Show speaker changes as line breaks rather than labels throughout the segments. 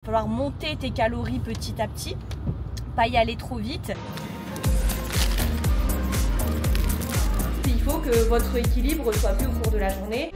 Il va falloir monter tes calories petit à petit, pas y aller trop vite. Il faut que votre équilibre soit vu au cours de la journée.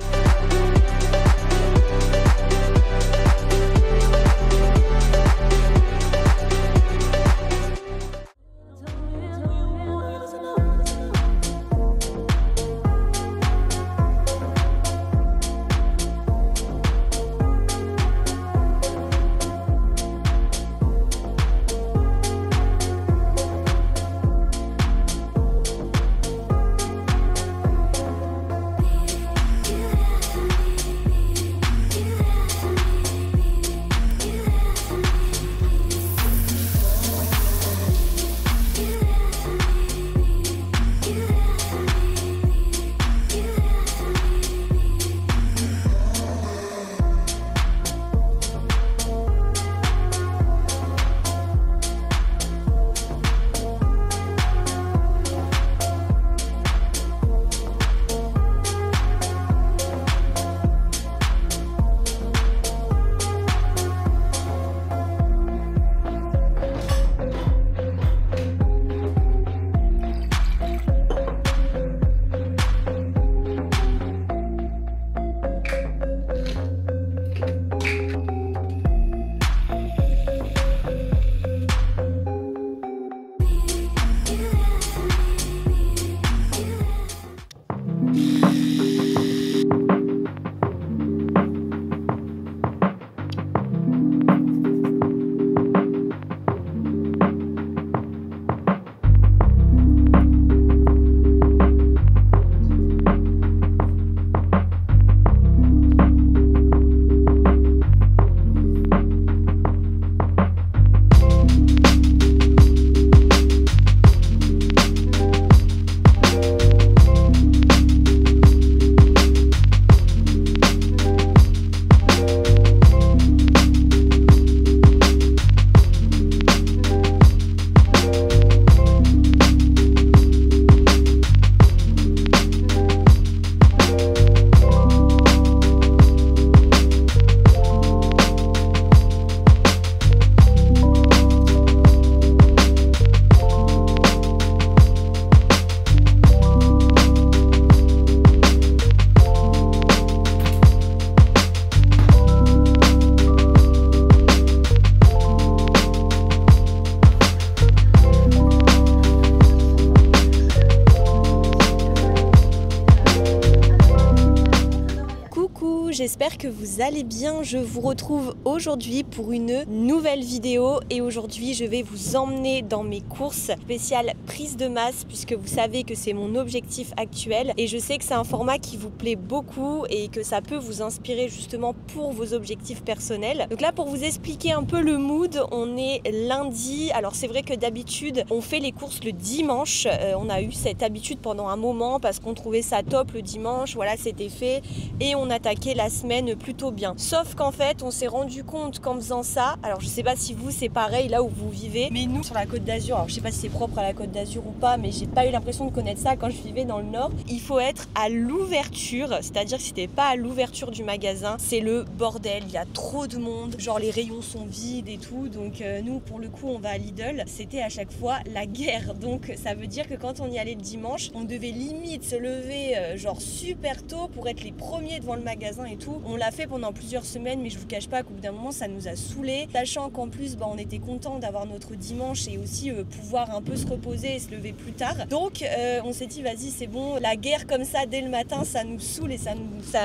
J'espère que vous allez bien. Je vous retrouve aujourd'hui pour une nouvelle vidéo et aujourd'hui je vais vous emmener dans mes courses spéciales prise de masse puisque vous savez que c'est mon objectif actuel et je sais que c'est un format qui vous plaît beaucoup et que ça peut vous inspirer justement pour vos objectifs personnels. Donc là, pour vous expliquer un peu le mood, on est lundi. Alors c'est vrai que d'habitude on fait les courses le dimanche. On a eu cette habitude pendant un moment parce qu'on trouvait ça top le dimanche. Voilà, c'était fait et on attaquait la semaine plutôt bien. Sauf qu'en fait, on s'est rendu compte qu'en faisant ça, alors je sais pas si vous c'est pareil là où vous vivez, mais nous sur la Côte d'Azur, alors je sais pas si c'est propre à la Côte d'Azur ou pas, mais j'ai pas eu l'impression de connaître ça quand je vivais dans le Nord. Il faut être à l'ouverture, c'est-à-dire que si t'es pas à l'ouverture du magasin, c'est le bordel. Il y a trop de monde, genre les rayons sont vides et tout. Donc nous pour le coup on va à Lidl, c'était à chaque fois la guerre. Donc ça veut dire que quand on y allait le dimanche, on devait limite se lever genre super tôt pour être les premiers devant le magasin et tout. On l'a fait pendant plusieurs semaines, mais je vous cache pas qu'au bout d'un moment ça nous a saoulés, sachant qu'en plus on était content d'avoir notre dimanche et aussi pouvoir un peu se reposer et se lever plus tard. Donc on s'est dit vas-y c'est bon, la guerre comme ça dès le matin ça nous saoule et ça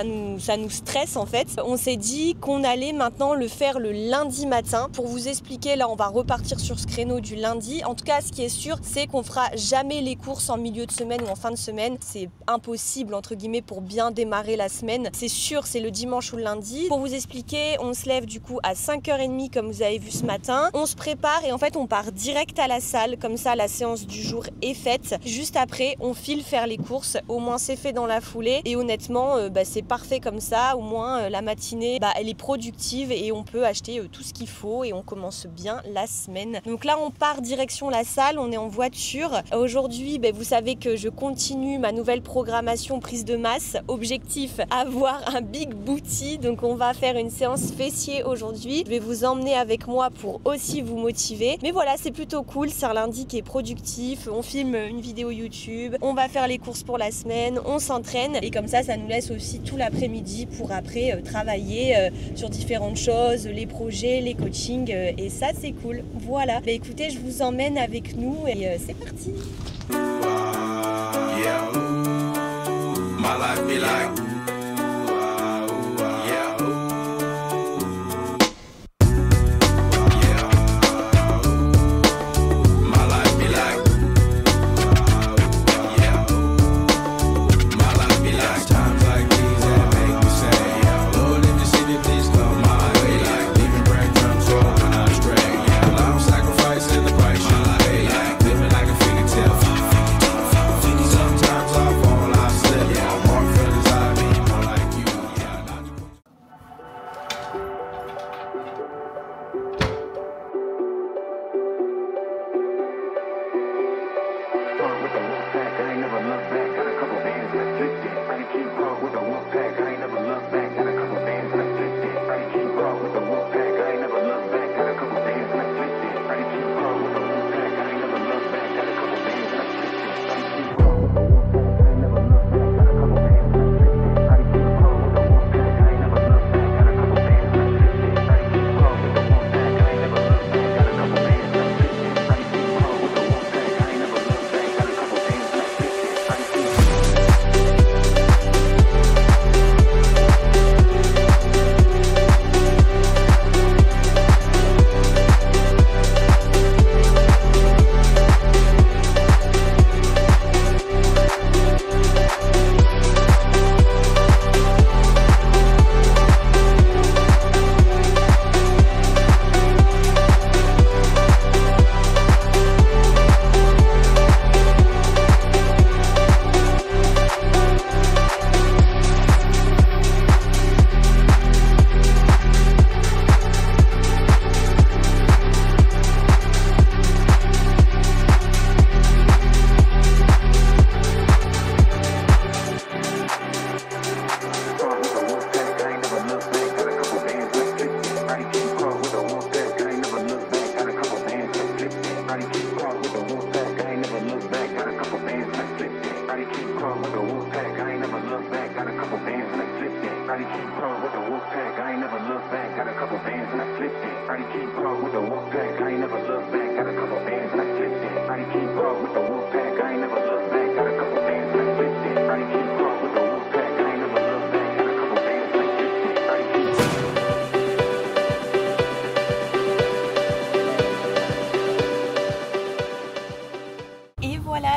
nous stresse en fait. On s'est dit qu'on allait maintenant le faire le lundi matin. Pour vous expliquer, là on va repartir sur ce créneau du lundi. En tout cas ce qui est sûr c'est qu'on fera jamais les courses en milieu de semaine ou en fin de semaine. C'est impossible entre guillemets pour bien démarrer la semaine. C'est sûr, c'est le dimanche ou le lundi. Pour vous expliquer, on se lève du coup à 5h30 comme vous avez vu ce matin. On se prépare et en fait on part direct à la salle. Comme ça la séance du jour est faite. Juste après on file faire les courses. Au moins c'est fait dans la foulée et honnêtement c'est parfait comme ça. Au moins la matinée elle est productive et on peut acheter tout ce qu'il faut et on commence bien la semaine. Donc là on part direction la salle, on est en voiture. Aujourd'hui vous savez que je continue ma nouvelle programmation prise de masse. Objectif, avoir un big abouti. Donc on va faire une séance fessier aujourd'hui. Je vais vous emmener avec moi pour aussi vous motiver. Mais voilà, c'est plutôt cool, c'est un lundi qui est productif. On filme une vidéo YouTube, on va faire les courses pour la semaine, on s'entraîne et comme ça nous laisse aussi tout l'après-midi pour après travailler sur différentes choses, les projets, les coachings et ça c'est cool. Voilà, bah, écoutez, je vous emmène avec nous et c'est parti.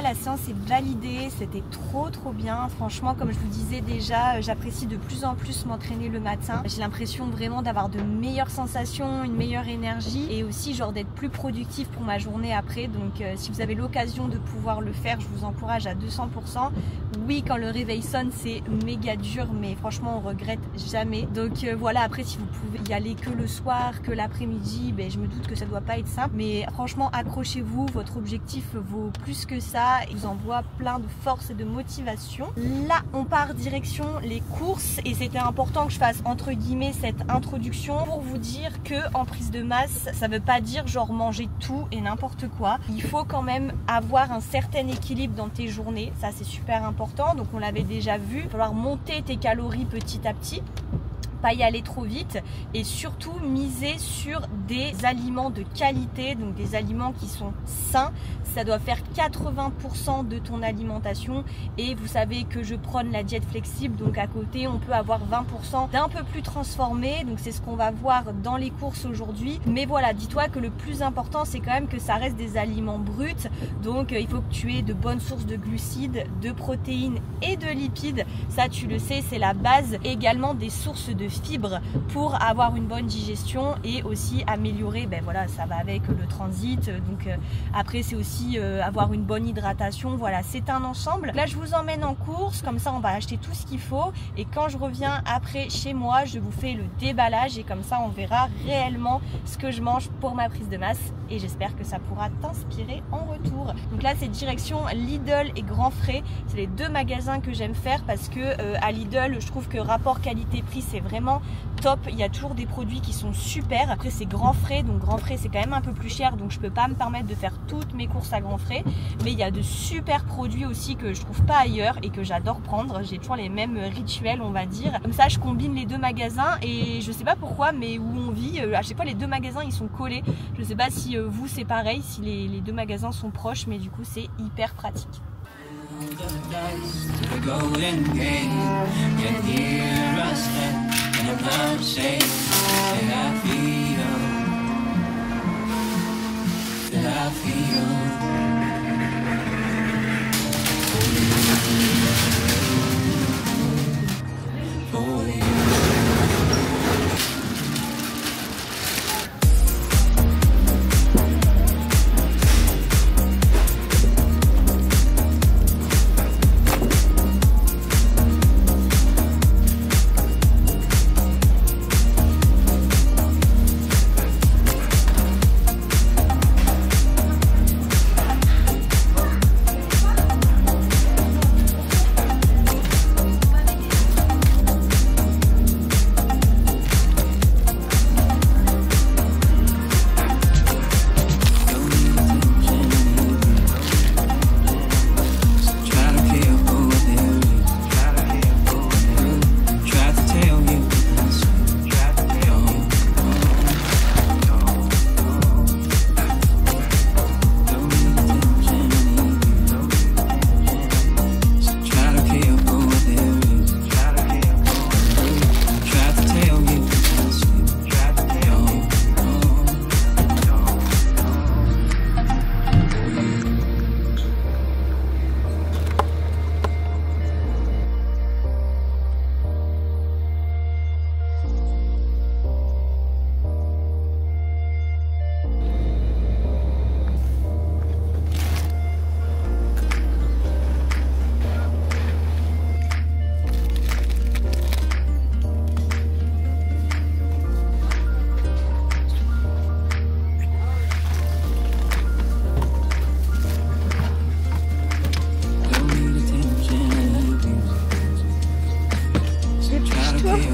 La séance est validée, c'était trop bien. Franchement, comme je vous disais déjà, j'apprécie de plus en plus m'entraîner le matin. J'ai l'impression vraiment d'avoir de meilleures sensations, une meilleure énergie et aussi genre d'être plus productif pour ma journée après. Donc si vous avez l'occasion de pouvoir le faire, je vous encourage à 200%. Oui, quand le réveil sonne, c'est méga dur, mais franchement, on regrette jamais. Donc voilà, après si vous pouvez y aller que le soir, que l'après-midi, ben, je me doute que ça doit pas être simple. Mais franchement, accrochez-vous, votre objectif vaut plus que ça. Il vous envoie plein de force et de motivation. Là, on part direction les courses et c'était important que je fasse entre guillemets cette introduction pour vous dire que en prise de masse, ça veut pas dire genre manger tout et n'importe quoi. Il faut quand même avoir un certain équilibre dans tes journées. Ça, c'est super important. Donc, on l'avait déjà vu. Il va falloir monter tes calories petit à petit. Pas y aller trop vite et surtout miser sur des aliments de qualité, donc des aliments qui sont sains. Ça doit faire 80% de ton alimentation et vous savez que je prône la diète flexible, donc à côté on peut avoir 20% d'un peu plus transformé, donc c'est ce qu'on va voir dans les courses aujourd'hui. Mais voilà, dis-toi que le plus important c'est quand même que ça reste des aliments bruts, donc il faut que tu aies de bonnes sources de glucides, de protéines et de lipides. Ça tu le sais, c'est la base. Également des sources de fibres pour avoir une bonne digestion et aussi améliorer, ben voilà, ça va avec le transit. Donc après c'est aussi aussi avoir une bonne hydratation. Voilà, c'est un ensemble. Là je vous emmène en course, comme ça on va acheter tout ce qu'il faut et quand je reviens après chez moi je vous fais le déballage et comme ça on verra réellement ce que je mange pour ma prise de masse et j'espère que ça pourra t'inspirer en retour. Donc là c'est direction Lidl et Grand Frais, c'est les deux magasins que j'aime faire parce que à Lidl je trouve que rapport qualité-prix c'est vraiment top, il y a toujours des produits qui sont super. Après c'est Grand Frais, donc Grand Frais c'est quand même un peu plus cher donc je peux pas me permettre de faire toutes mes courses à Grand Frais, mais il y a de super produits aussi que je trouve pas ailleurs et que j'adore prendre. J'ai toujours les mêmes rituels on va dire, comme ça je combine les deux magasins et je sais pas pourquoi mais où on vit, à chaque fois les deux magasins ils sont collés. Je sais pas si vous c'est pareil, si les deux magasins sont proches, mais du coup c'est hyper pratique.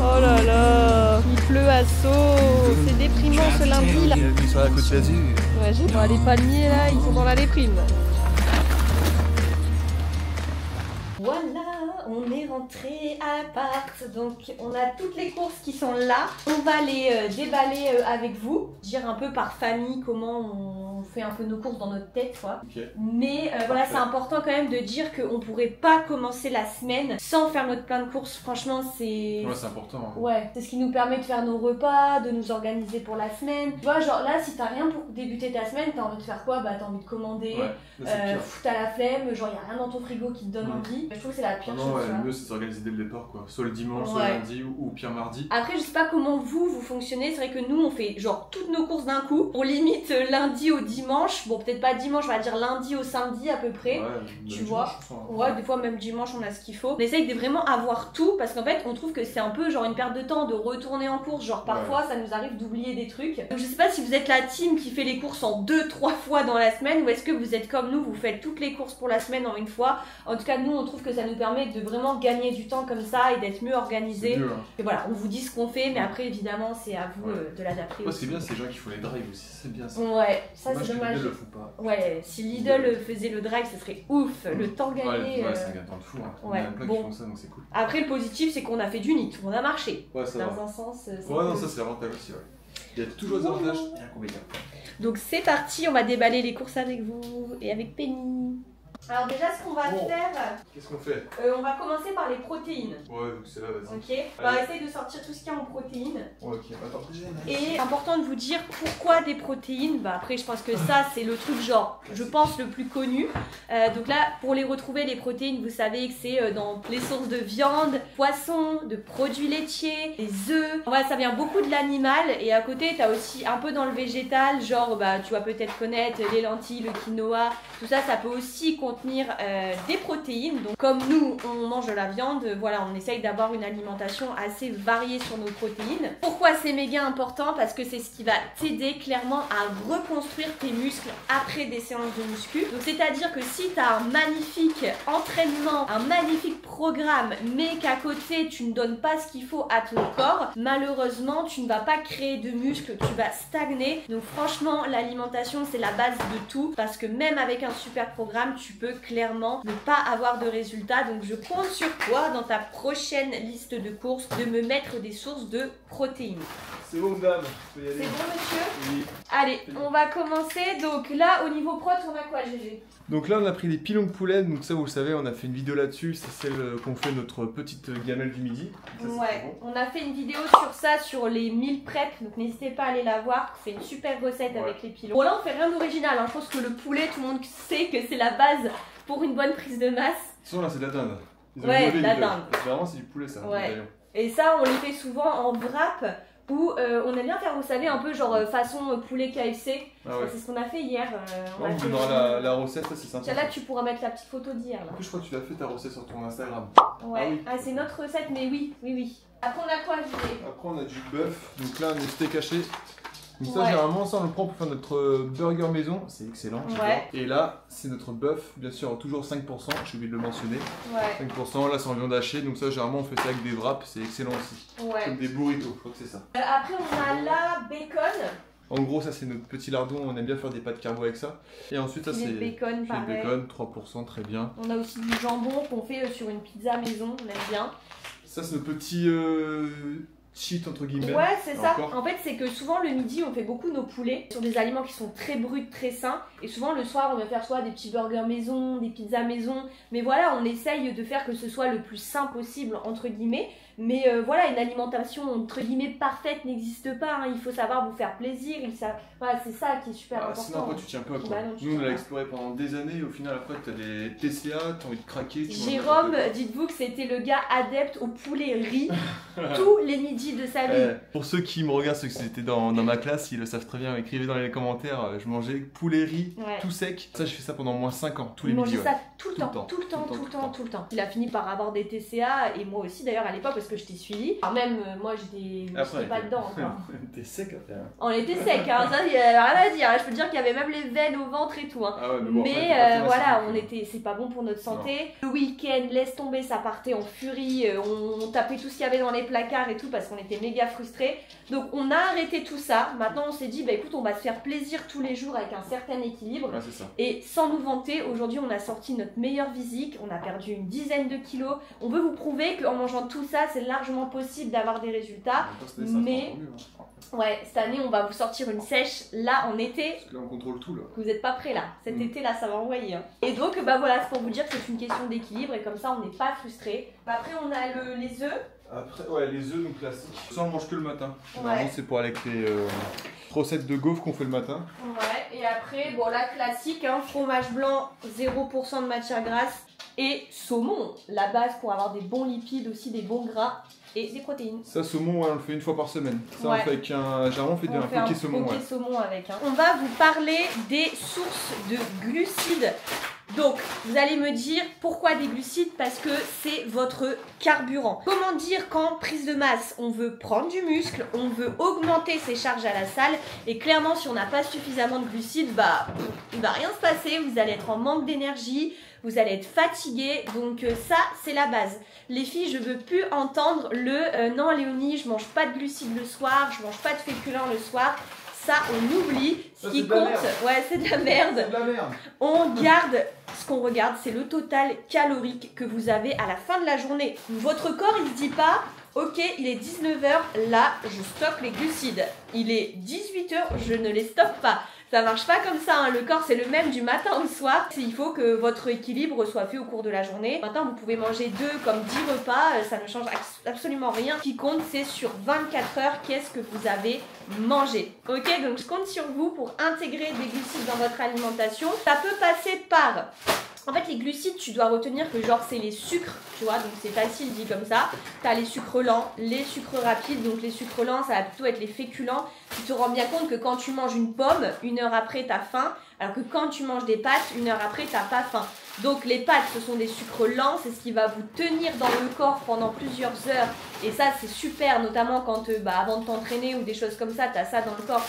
Oh là là, il pleut à saut, c'est déprimant ce lundi là.
Ils sont à la Côte d'Azur.
Ouais, j'ai pas les palmiers là, ils sont dans la déprime. Voilà, on est rentré à l'appart, donc on a toutes les courses qui sont là. On va les déballer avec vous, dire un peu par famille comment on fait un peu nos courses dans notre tête quoi.
Okay.
Mais voilà, c'est important quand même de dire qu'on pourrait pas commencer la semaine sans faire notre plein de courses. Franchement c'est...
Ouais, c'est important. Hein.
Ouais, c'est ce qui nous permet de faire nos repas, de nous organiser pour la semaine. Tu vois, genre là, si t'as rien pour débuter ta semaine, t'as envie de faire quoi? Bah t'as envie de commander, t'as la flemme, genre y'a rien dans ton frigo qui te donne envie. Je trouve que c'est la pire chose.
Ouais, le mieux c'est de s'organiser dès le départ quoi. Soit le dimanche, soit lundi ou pire mardi.
Après, je sais pas comment vous fonctionnez. C'est vrai que nous, on fait genre toutes nos courses d'un coup. On limite lundi au dimanche. Bon, peut-être pas dimanche, on va dire lundi au samedi à peu près.
Ouais,
tu vois. Ouais, des fois même dimanche, on a ce qu'il faut. On essaye de vraiment avoir tout parce qu'en fait, on trouve que c'est un peu genre une perte de temps de retourner en course. Genre parfois, ça nous arrive d'oublier des trucs. Donc je sais pas si vous êtes la team qui fait les courses en 2-3 fois dans la semaine ou est-ce que vous êtes comme nous, vous faites toutes les courses pour la semaine en une fois. En tout cas, nous, on trouve que ça nous permet de vraiment gagner du temps comme ça et d'être mieux organisé. Et voilà, on vous dit ce qu'on fait, mais après, évidemment, c'est à vous de l'adapter.
Ouais, c'est bien ces gens qui font les drives aussi, c'est bien ça.
Ouais, ça c'est dommage.
Lidl le font pas.
Ouais, si Lidl faisait le drive, ce serait ouf. Le temps gagné.
Ouais, c'est un gain de temps de fou. Hein.
Ouais,
il y en a plein qui font ça, donc c'est cool.
Après, le positif, c'est qu'on a fait du NIT, on a marché.
Ouais, ça
dans un sens.
Ouais, non, ça c'est l'avantage aussi. Ouais. Il y a toujours des avantages et inconvénients.
Donc c'est parti, on va déballer les courses avec vous et avec Penny. Alors déjà, ce qu'on va faire...
Qu'est-ce qu'on fait?
On va commencer par les protéines.
Ouais, donc c'est là, vas-y.
Ok. On va essayer de sortir tout ce qu'il y a en protéines.
Ouais, ok. Attends,
Et important de vous dire pourquoi des protéines. Bah après, je pense que ça, c'est le truc genre, je pense, le plus connu. Donc là, pour les retrouver, les protéines, vous savez que c'est dans les sources de viande, poisson, de produits laitiers, des œufs. Voilà, ça vient beaucoup de l'animal. Et à côté, tu as aussi un peu dans le végétal, genre, bah, tu vas peut-être connaître les lentilles, le quinoa. Tout ça, ça peut aussi contenir des protéines. Donc, comme nous, on mange de la viande, voilà, on essaye d'avoir une alimentation assez variée sur nos protéines. Pourquoi c'est méga important? Parce que c'est ce qui va t'aider clairement à reconstruire tes muscles après des séances de muscu. Donc, c'est-à-dire que si tu as un magnifique entraînement, un magnifique programme, mais qu'à côté, tu ne donnes pas ce qu'il faut à ton corps, malheureusement, tu ne vas pas créer de muscles, tu vas stagner. Donc, franchement, l'alimentation, c'est la base de tout. Parce que même avec un super programme, tu peux clairement ne pas avoir de résultats. Donc je compte sur toi dans ta prochaine liste de courses de me mettre des sources de protéines.
C'est bon, dame.
C'est bon, monsieur?
Oui.
Allez, on va commencer. Donc là, au niveau prot, on a quoi, GG?
Donc là, on a pris des pilons de poulet. Donc ça, vous le savez, on a fait une vidéo là-dessus. C'est celle qu'on fait notre petite gamelle du midi. Ça,
ouais, bon. On a fait une vidéo sur ça, sur les meal prep. Donc n'hésitez pas à aller la voir. C'est une super recette avec les pilons. Bon, là, on fait rien d'original. Hein. Je pense que le poulet, tout le monde sait que c'est la base pour une bonne prise de masse.
Sinon, là, c'est de la dinde.
Ouais, de la dinde.
Vraiment, c'est du poulet, ça.
Ouais. Et ça, on les fait souvent en wrap. Où on aime bien faire, vous savez, un peu genre façon poulet KFC. Ah ouais. C'est ce qu'on a fait hier.
On vous donnera la recette, ça c'est sympa.
Tiens, là, tu pourras mettre la petite photo d'hier.
En plus, je crois que tu l'as fait ta recette sur ton Instagram.
Ouais, ah, oui. Ah c'est notre recette, mais oui, oui, oui. Après, on a quoi, Julie?
Après, on a du bœuf. Donc là, on est steak haché. Donc ça, généralement, ça on le prend pour faire notre burger maison, c'est excellent. Et là, c'est notre bœuf, bien sûr, toujours 5%, j'ai oublié de le mentionner. 5%, là c'est en viande hachée, donc ça, généralement, on fait ça avec des wraps, c'est excellent aussi. Comme des burritos, je crois que c'est ça.
Après, on a la bacon.
En gros, ça c'est notre petit lardon, on aime bien faire des pâtes carbo avec ça. Et ensuite, ça c'est
le bacon, pareil.
Bacon, 3%, très bien.
On a aussi du jambon qu'on fait sur une pizza maison, on aime bien.
Ça, c'est notre petit... cheat entre guillemets.
Ouais, c'est ça. En fait, c'est que souvent le midi, on fait beaucoup nos poulets sur des aliments qui sont très bruts, très sains. Et souvent le soir, on va faire soit des petits burgers maison, des pizzas maison. Mais voilà, on essaye de faire que ce soit le plus sain possible, entre guillemets. Mais voilà, une alimentation entre guillemets parfaite n'existe pas. Hein. Il faut savoir vous faire plaisir. Voilà, c'est ça qui est super important.
Sinon, après, tu tiens pas quoi. Nous, on l'a exploré pendant des années. Et au final, après, tu as des TCA, tu as envie de craquer.
Jérôme, dites-vous que c'était le gars adepte au poulet riz tous les midis de sa vie.
Pour ceux qui me regardent, ceux qui étaient dans ma classe, ils le savent très bien. Écrivez dans les commentaires. Je mangeais poulet riz tout sec. Ça, je fais ça pendant au moins 5 ans, tous les midis.
Je mangeais ça tout le temps. Il a fini par avoir des TCA et moi aussi d'ailleurs à l'époque parce que je t'ai suivi. Alors même moi j'étais pas dedans encore.
T'es sec après.
On était sec, hein, ça il y a rien à dire. Je peux te dire qu'il y avait même les veines au ventre et tout. Hein.
Ah ouais, mais bon,
voilà, c'est pas bon pour notre santé. Le week-end, laisse tomber, ça partait en furie. On tapait tout ce qu'il y avait dans les placards et tout parce qu'on était méga frustrés. Donc on a arrêté tout ça. Maintenant on s'est dit, bah écoute, on va se faire plaisir tous les jours avec un certain équilibre.
Ouais, c'est ça.
Et sans nous vanter, aujourd'hui on a sorti notre meilleur physique. On a perdu une dizaine de kilos. On veut vous prouver qu'en mangeant tout ça, c'est largement possible d'avoir des résultats. Mais ouais, cette année on va vous sortir une sèche là en été.
Parce que là on contrôle tout là.
Vous n'êtes pas prêts là. Cet été là ça va envoyer. Hein. Et donc bah voilà, c'est pour vous dire que c'est une question d'équilibre et comme ça on n'est pas frustré. Après on a les œufs.
Après ouais, les œufs donc classiques. Ça on mange que le matin. Normalement c'est pour aller avec les recettes de gaufres qu'on fait le matin.
Ouais, et après bon là classique, hein, fromage blanc, 0% de matière grasse. Et saumon, la base pour avoir des bons lipides, aussi des bons gras et des protéines.
Ça, saumon, on le fait une fois par semaine. Ça, on fait avec un... Généralement, on fait un poké saumon.
Saumon avec. Hein. On va vous parler des sources de glucides. Donc, vous allez me dire pourquoi des glucides? Parce que c'est votre carburant. Comment dire qu'en prise de masse, on veut prendre du muscle, on veut augmenter ses charges à la salle et clairement, si on n'a pas suffisamment de glucides, bah, il va rien se passer, vous allez être en manque d'énergie, vous allez être fatigué, donc ça, c'est la base. Les filles, je veux plus entendre le non Léonie, je mange pas de glucides le soir, je mange pas de féculents le soir. Ça, on oublie. Ce qui compte, ouais, c'est de la merde.
C'est de la merde.
On garde, ce qu'on regarde, c'est le total calorique que vous avez à la fin de la journée. Votre corps, il ne se dit pas, ok, il est 19 h, là, je stocke les glucides. Il est 18 h, je ne les stocke pas. Ça marche pas comme ça, hein. Le corps c'est le même du matin au soir. Il faut que votre équilibre soit fait au cours de la journée. Maintenant vous pouvez manger 2 comme 10 repas, ça ne change absolument rien. Ce qui compte c'est sur 24 heures qu'est-ce que vous avez mangé. Ok, donc je compte sur vous pour intégrer des glucides dans votre alimentation. Ça peut passer par... En fait, les glucides, tu dois retenir que genre c'est les sucres, tu vois, donc c'est facile dit comme ça. T'as les sucres lents, les sucres rapides, donc les sucres lents, ça va plutôt être les féculents. Tu te rends bien compte que quand tu manges une pomme, 1 heure après, t'as faim, alors que quand tu manges des pâtes, 1 heure après, t'as pas faim. Donc les pâtes, ce sont des sucres lents, c'est ce qui va vous tenir dans le corps pendant plusieurs heures. Et ça, c'est super, notamment quand, avant de t'entraîner ou des choses comme ça, t'as ça dans le corps,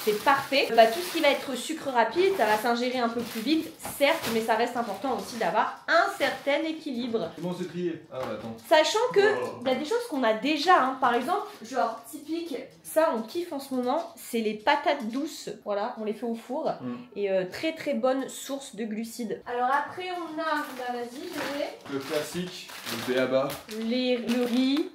c'est parfait. Tout ce qui va être sucre rapide, ça va s'ingérer un peu plus vite, certes, mais ça reste important aussi d'avoir un certain équilibre.
Comment c'est trié? Ah bah attends.
Sachant que il y a des choses qu'on a déjà, hein. Par exemple, genre typique, ça on kiffe en ce moment, c'est les patates douces. Voilà, on les fait au four et très très bonne source de glucides. Alors après on a, vas-y, je vais.
Le classique, le b.a.-ba.
Le riz.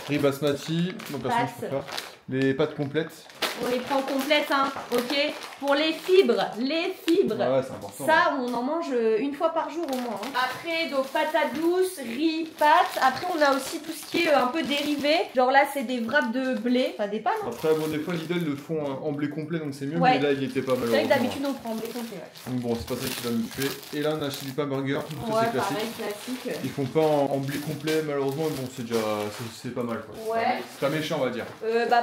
Riz basmati, non personne ne peut pas. Les pâtes complètes.
On les prend complètes, hein, ok. Pour les fibres,
Ah ouais, c'est important.
ça on en mange 1 fois par jour au moins. Hein. Après, donc patates douces, riz, pâtes. Après, on a aussi tout ce qui est un peu dérivé. Genre là, c'est des wraps de blé, enfin des pâtes. Hein.
Après, bon, des fois, Lidl le font en blé complet, donc c'est mieux,
Ouais.
mais là, il était pas
C'est vrai
malheureusement.
que d'habitude, on prend en blé complet, ouais.
Donc bon, c'est pas ça qui va me tuer. Et là, on a acheté du pain burger, donc ça
Ouais,
c'est classique.
pareil, classique.
Ils font pas en blé complet, malheureusement, mais bon, c'est déjà c'est pas mal quoi.
Ouais.
C'est pas méchant, on va dire.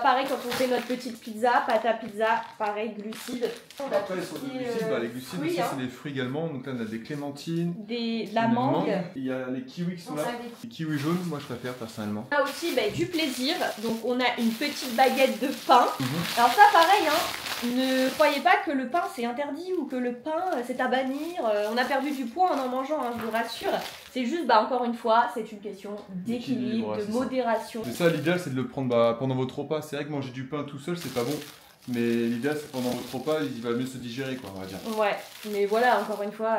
Pareil, quand on fait notre petite pizza, pâte à pizza, pareil, glucides.
Après, sur les glucides, les glucides
fruits,
aussi,
hein.
c'est des fruits également. Donc là, on a des clémentines,
de la mangue.
Il y a les kiwis qui sont là. Les kiwis jaunes, moi je préfère personnellement.
On a aussi du plaisir. Donc, on a une petite baguette de pain. Alors, ça, pareil, hein. Ne croyez pas que le pain c'est interdit ou que le pain c'est à bannir. On a perdu du poids en mangeant, hein, je vous rassure. C'est juste, encore une fois, c'est une question d'équilibre, de modération.
C'est ça, l'idéal c'est de le prendre pendant votre repas. C'est vrai que manger du pain tout seul c'est pas bon. Mais l'idéal c'est pendant votre repas, il va mieux se digérer quoi, on va dire.
Ouais, mais voilà, encore une fois,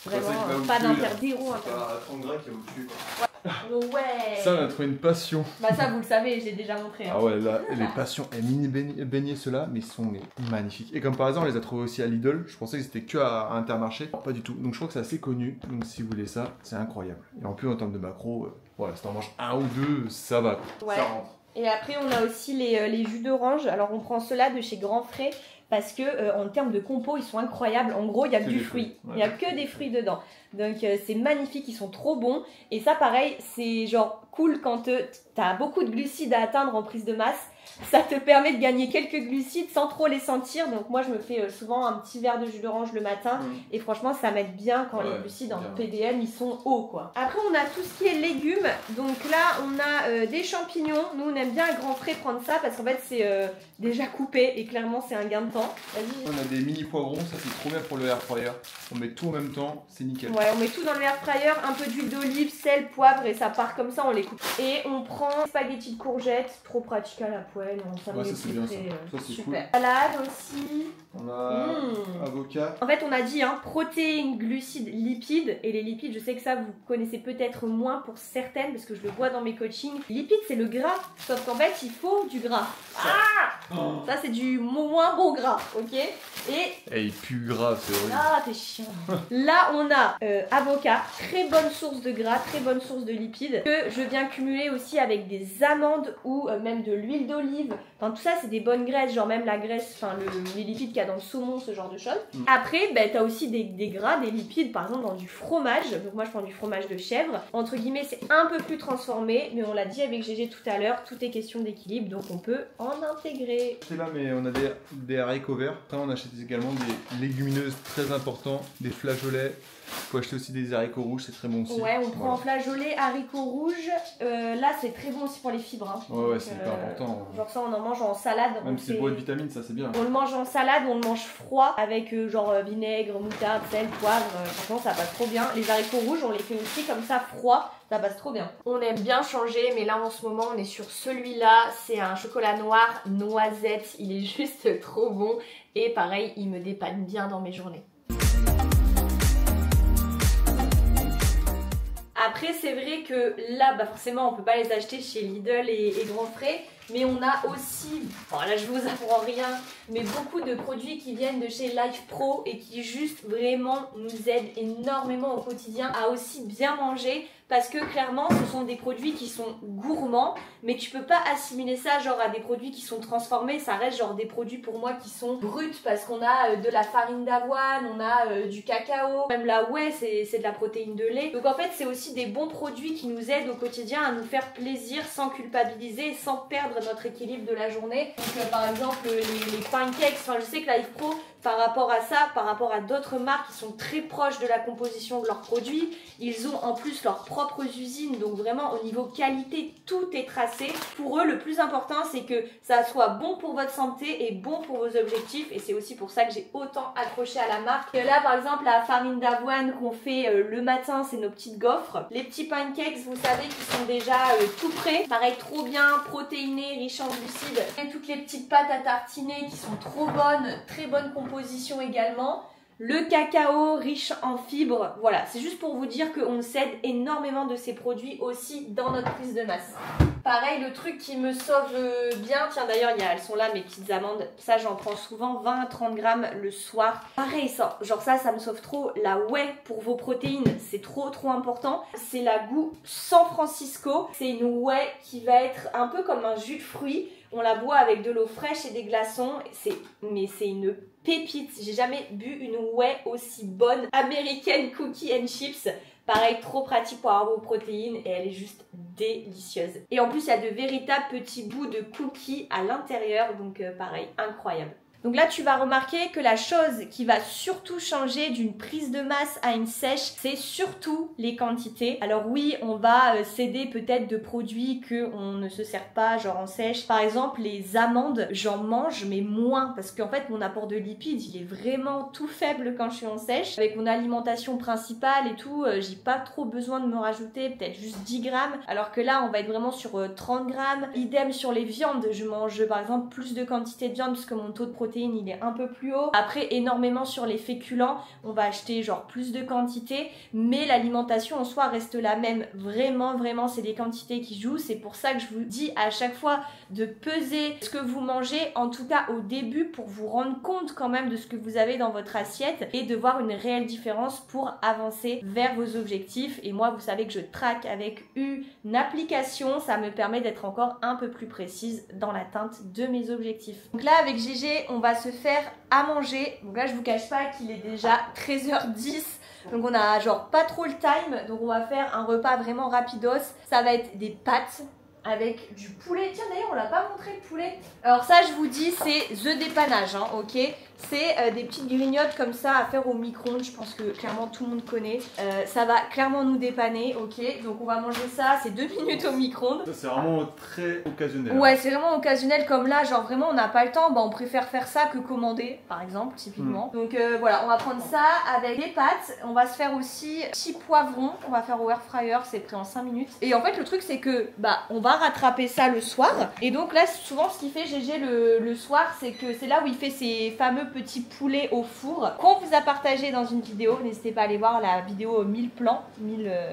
vraiment pas d'interdit.
Pas 30 gras qui va vous tuer quoi.
Ouais.
Ça, on a trouvé une passion.
Ça, vous le savez, j'ai déjà montré. Hein.
Ah ouais, là, les passions, les mini beignets ceux-là, mais ils sont magnifiques. Et comme par hasard, on les a trouvés aussi à Lidl. Je pensais que c'était que à Intermarché. Pas du tout. Donc je crois que c'est assez connu. Donc si vous voulez ça, c'est incroyable. Et en plus, en termes de macros, voilà, si t'en manges 1 ou 2, ça va.
Ouais.
Ça rentre.
Et après, on a aussi les jus d'orange. Alors, on prend ceux-là de chez Grand Frais parce que en termes de compo, ils sont incroyables. En gros, il y a que du fruit. Il n'y a que des fruits dedans. Donc, c'est magnifique. Ils sont trop bons. Et ça, pareil, c'est genre cool quand t'as beaucoup de glucides à atteindre en prise de masse. Ça te permet de gagner quelques glucides sans trop les sentir. Donc moi, je me fais souvent un petit verre de jus d'orange le matin. Et franchement, ça m'aide bien quand les glucides en PDM, ils sont hauts, quoi. Après, on a tout ce qui est légumes. Donc là, on a des champignons. Nous, on aime bien à Grand Frais prendre ça parce qu'en fait, c'est déjà coupé. Et clairement, c'est un gain de temps. Vas-y.
On a des mini poivrons. Ça, c'est trop bien pour le air fryer. On met tout en même temps. C'est nickel.
Ouais, on met tout dans le air fryer. Un peu d'huile d'olive, sel, poivre. Et ça part comme ça, on les coupe. Et on prend spaghettis de courgettes. Trop pratique à la poêle. Ça
c'est bien ça. Ça, c'est
super.
Cool.
Salade aussi.
On a avocat.
En fait, on a dit protéines, glucides, lipides. Et les lipides, je sais que ça, vous connaissez peut-être moins pour certaines parce que je le vois dans mes coachings. Lipides, c'est le gras. Sauf qu'en fait, il faut du gras. Ça, c'est du moins bon gras, ok. Et
il pue gras, c'est horrible.
Ah, t'es chiant. Là, on a avocat. Très bonne source de gras, très bonne source de lipides. Que je viens cumuler aussi avec des amandes ou même de l'huile d'olive. Enfin, tout ça, c'est des bonnes graisses. Genre même la graisse, enfin, les lipides qu'il y a dans le saumon, ce genre de choses. Après, t'as aussi des gras, des lipides, par exemple dans du fromage. Donc moi, je prends du fromage de chèvre. Entre guillemets, c'est un peu plus transformé. Mais on l'a dit avec GG tout à l'heure, tout est question d'équilibre. Donc on peut en intégrer.
C'est là, mais on a des haricots verts. Après, on achète également des légumineuses très importantes, des flageolets. Il faut acheter aussi des haricots rouges, c'est très bon aussi.
Ouais, on prend flageolets, haricots rouges. Là, c'est très bon aussi pour les fibres. Hein.
Ouais, c'est hyper important.
Genre ça, on en mange en salade.
Même si c'est bourré de vitamines, ça c'est bien.
On le mange en salade, on le mange froid avec genre vinaigre, moutarde, sel, poivre. Franchement, ça passe trop bien. Les haricots rouges, on les fait aussi comme ça froid. Ça passe trop bien. On aime bien changer, mais là en ce moment, on est sur celui-là. C'est un chocolat noir noisette. Il est juste trop bon. Et pareil, il me dépanne bien dans mes journées. Après, c'est vrai que là, forcément, on peut pas les acheter chez Lidl et Grand Frais. Mais on a aussi, bon là je vous apprends rien, mais beaucoup de produits qui viennent de chez Life Pro et qui juste vraiment nous aident énormément au quotidien à aussi bien manger. Parce que clairement, ce sont des produits qui sont gourmands, mais tu peux pas assimiler ça genre à des produits qui sont transformés. Ça reste genre des produits pour moi qui sont bruts parce qu'on a de la farine d'avoine, on a du cacao, même la whey c'est de la protéine de lait. Donc en fait, c'est aussi des bons produits qui nous aident au quotidien à nous faire plaisir sans culpabiliser et sans perdre notre équilibre de la journée. Donc par exemple les pancakes, enfin je sais que Life Pro, par rapport à ça, par rapport à d'autres marques qui sont très proches de la composition de leurs produits, ils ont en plus leurs propres usines, donc vraiment au niveau qualité, tout est tracé. Pour eux, le plus important, c'est que ça soit bon pour votre santé et bon pour vos objectifs, et c'est aussi pour ça que j'ai autant accroché à la marque. Et là, par exemple, la farine d'avoine qu'on fait le matin, c'est nos petites gaufres. Les petits pancakes, vous savez, qui sont déjà tout prêts. Pareil, trop bien, protéinés, riches en glucides. Et toutes les petites pâtes à tartiner qui sont trop bonnes, très bonne composition également. Le cacao riche en fibres, voilà, c'est juste pour vous dire qu'on s'aide énormément de ces produits aussi dans notre prise de masse. Pareil, le truc qui me sauve bien, tiens d'ailleurs elles sont là mes petites amandes, ça j'en prends souvent 20 à 30 grammes le soir. Pareil ça, genre ça me sauve trop. La whey pour vos protéines, c'est trop important. C'est la goût San Francisco, c'est une whey qui va être un peu comme un jus de fruits. On la boit avec de l'eau fraîche et des glaçons, mais c'est une pépite. J'ai jamais bu une whey aussi bonne. American Cookie and Chips. Pareil, trop pratique pour avoir vos protéines et elle est juste délicieuse. Et en plus, il y a de véritables petits bouts de cookies à l'intérieur, donc pareil, incroyable. Donc là, tu vas remarquer que la chose qui va surtout changer d'une prise de masse à une sèche, c'est surtout les quantités. Alors oui, on va céder peut-être de produits qu'on ne se sert pas, genre en sèche. Par exemple, les amandes, j'en mange, mais moins. Parce qu'en fait, mon apport de lipides, il est vraiment tout faible quand je suis en sèche. Avec mon alimentation principale et tout, j'ai pas trop besoin de me rajouter peut-être juste 10 grammes. Alors que là, on va être vraiment sur 30 grammes. Idem sur les viandes, je mange par exemple plus de quantité de viande puisque mon taux de protéines il est un peu plus haut. Après, énormément sur les féculents, on va acheter genre plus de quantité, mais l'alimentation en soi reste la même. Vraiment, c'est les quantités qui jouent. C'est pour ça que je vous dis à chaque fois de peser ce que vous mangez, en tout cas au début, pour vous rendre compte quand même de ce que vous avez dans votre assiette et de voir une réelle différence pour avancer vers vos objectifs. Et moi, vous savez que je traque avec une application, ça me permet d'être encore un peu plus précise dans l'atteinte de mes objectifs. Donc là, avec GG, on va se faire à manger. Donc là, je vous cache pas qu'il est déjà 13h10. Donc on a genre pas trop le time. Donc on va faire un repas vraiment rapidos. Ça va être des pâtes avec du poulet. Tiens d'ailleurs, on l'a pas montré le poulet. Alors ça, je vous dis, c'est the dépannage, hein, ok. C'est des petites grignottes comme ça à faire au micro-ondes. Je pense que clairement tout le monde connaît. Ça va clairement nous dépanner, ok. Donc on va manger ça, c'est 2 minutes au micro-ondes.
Ça c'est vraiment très occasionnel.
Ouais, c'est vraiment occasionnel comme là, genre vraiment on n'a pas le temps. Bah, on préfère faire ça que commander, par exemple, typiquement. Donc voilà, on va prendre ça avec des pâtes. On va se faire aussi petits poivrons. On va faire au air fryer, c'est prêt en 5 minutes. Et en fait le truc c'est que bah on va rattraper ça le soir. Et donc là souvent ce qu'il fait GG le soir, c'est que c'est là où il fait ses fameux petits poulets au four qu'on vous a partagé dans une vidéo. N'hésitez pas à aller voir la vidéo 1000 plans,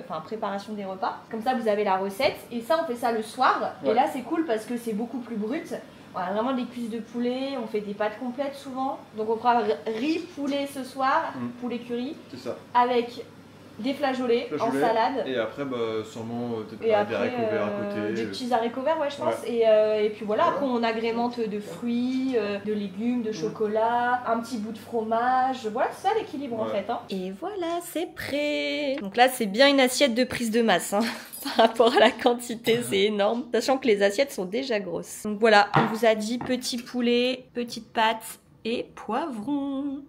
enfin préparation des repas. Comme ça vous avez la recette. Et ça on fait ça le soir. Ouais. Et là c'est cool parce que c'est beaucoup plus brut. Voilà, vraiment des cuisses de poulet, on fait des pâtes complètes souvent. Donc on fera riz poulet ce soir, poulet curry. C'est ça. Avec des flageolets en salade.
Et après, bah, sûrement des haricots verts à côté.
Des petits haricots verts, ouais, je pense. Ouais. Et puis voilà, après on agrémente de fruits, de légumes, de chocolat, un petit bout de fromage. Voilà, c'est ça l'équilibre en fait. Hein. Et voilà, c'est prêt. Donc là, c'est bien une assiette de prise de masse. Hein. Par rapport à la quantité, c'est énorme. Sachant que les assiettes sont déjà grosses. Donc voilà, on vous a dit petit poulet, petites pâtes et poivrons.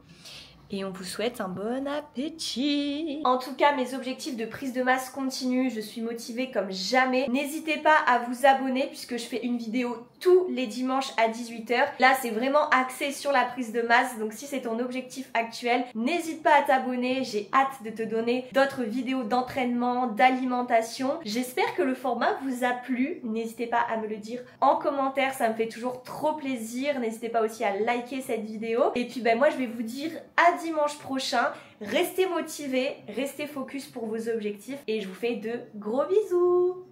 Et on vous souhaite un bon appétit. En tout cas, mes objectifs de prise de masse continuent. Je suis motivée comme jamais. N'hésitez pas à vous abonner puisque je fais une vidéo tous les dimanches à 18 h. Là, c'est vraiment axé sur la prise de masse. Donc si c'est ton objectif actuel, n'hésite pas à t'abonner. J'ai hâte de te donner d'autres vidéos d'entraînement, d'alimentation. J'espère que le format vous a plu. N'hésitez pas à me le dire en commentaire. Ça me fait toujours trop plaisir. N'hésitez pas aussi à liker cette vidéo. Et puis ben moi, je vais vous dire à dimanche prochain. Restez motivés, restez focus pour vos objectifs et je vous fais de gros bisous.